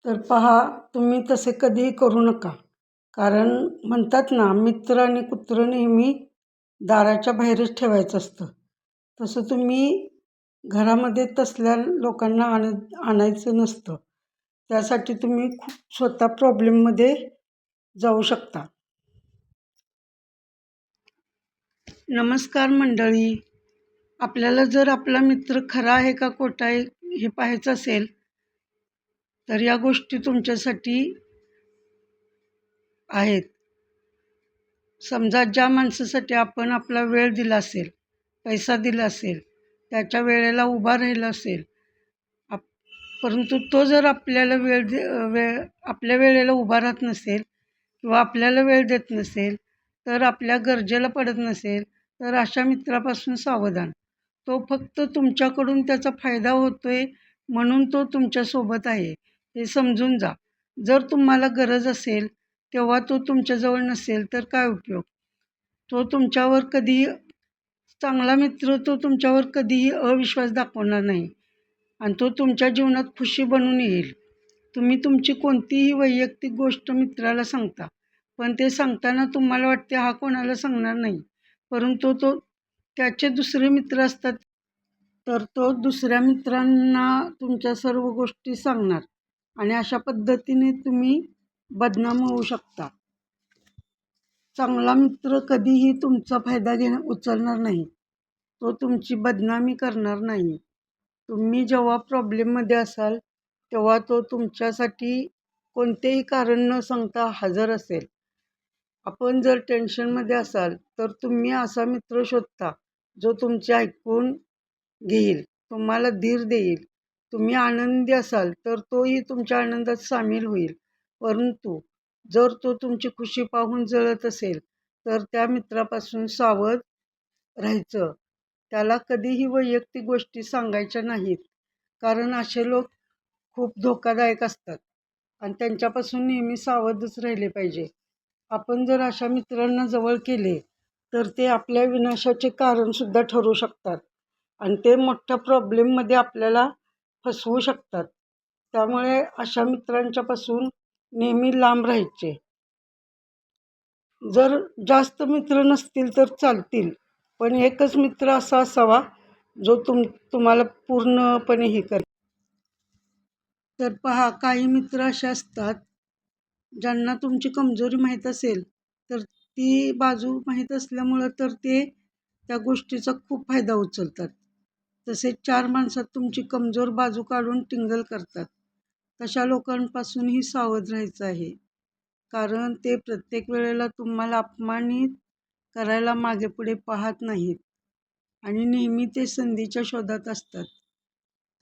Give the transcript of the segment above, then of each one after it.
तर पहा, तुम्ही तसे कधीही करू नका. कारण म्हणतात ना, मित्र आणि कुत्रं नेहमी दाराच्या बाहेरच ठेवायचं असतं. तसं तुम्ही घरामध्ये तसल्या लोकांना आणायचं नसतं. त्यासाठी तुम्ही खूप स्वतः प्रॉब्लेममध्ये जाऊ शकता. नमस्कार मंडळी. आपल्याला जर आपला मित्र खरा आहे का खोटा आहे हे पाहायचं असेल, तर या गोष्टी तुमच्यासाठी आहेत. समजा ज्या माणसासाठी आपण आपला वेळ दिला असेल, पैसा दिला असेल, त्याच्या वेळेला उभा राहिला असेल, आप परंतु तो जर आपल्याला आपल्या वेळेला उभा राहत नसेल किंवा आपल्याला वेळ देत नसेल, तर आपल्या गरजेला पडत नसेल, तर अशा मित्रापासून सावधान. तो फक्त तुमच्याकडून त्याचा फायदा होतोय म्हणून तो तुमच्यासोबत आहे, हे समजून जा. जर तुम्हाला गरज असेल तेव्हा तो तुमच्याजवळ नसेल तर काय उपयोग? तो तुमच्यावर कधीही चांगला मित्र तो तुमच्यावर कधीही अविश्वास दाखवणार नाही आणि तो तुमच्या जीवनात खुशी बनून येईल. तुम्ही तुमची कोणतीही वैयक्तिक गोष्ट मित्राला सांगता, पण ते सांगताना तुम्हाला वाटते हा कोणाला सांगणार नाही, परंतु त्याचे दुसरे मित्र असतात, तर तो दुसऱ्या मित्रांना तुमच्या सर्व गोष्टी सांगणार आणि अशा पद्धतीने तुम्ही बदनाम होऊ शकता. चांगला मित्र कधीही तुमचा फायदा उचलणार नाही. तो तुमची बदनामी करणार नाही. तुम्ही जेव्हा प्रॉब्लेममध्ये असाल तेव्हा तो तुमच्यासाठी कोणतेही कारण न सांगता हजर असेल. आपण जर टेन्शनमध्ये असाल तर तुम्ही असा मित्र शोधता जो तुमचे ऐकून घेईल, तुम्हाला धीर देईल. तुम्ही आनंदी असाल तर तोही तुमच्या आनंदात सामील होईल. परंतु जर तो तुमची खुशी पाहून जळत असेल तर त्या मित्रापासून सावध राहायचं. त्याला कधीही वैयक्तिक गोष्टी सांगायच्या नाहीत, कारण असे लोक खूप धोकादायक असतात आणि त्यांच्यापासून नेहमी सावधच राहिले पाहिजे. आपण जर अशा मित्रांना जवळ केले तर ते आपल्या विनाशाचे कारणसुद्धा ठरू शकतात आणि ते मोठ्या प्रॉब्लेममध्ये आपल्याला फसवू शकतात. त्यामुळे अशा मित्रांच्यापासून नेहमी लांब राहायचे. जर जास्त मित्र नसतील तर चालतील, पण एकच मित्र असा असावा जो तुम्हाला पूर्णपणे हे करेल. तर पहा, काही मित्र असे असतात ज्यांना तुमची कमजोरी माहीत असेल तर ती बाजू माहीत असल्यामुळं तर ते त्या गोष्टीचा खूप फायदा उचलतात. तसेच 4 माणसात तुमची कमजोर बाजू काढून टिंगल करतात. तशा लोकांपासूनही सावध राहायचं आहे, कारण ते प्रत्येक वेळेला तुम्हाला अपमानित करायला मागेपुढे पाहत नाहीत आणि नेहमी ते संधीच्या शोधात असतात.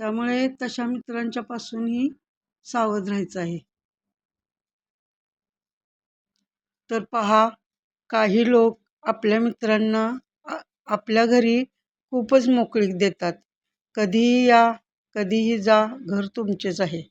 त्यामुळे तशा मित्रांच्या पासूनही सावध राहायचं आहे. तर पहा, काही लोक आपल्या मित्रांना आपल्या घरी खूपच मोकळीक देतात. कधीही या, कधीही जा, घर तुमचेच आहे.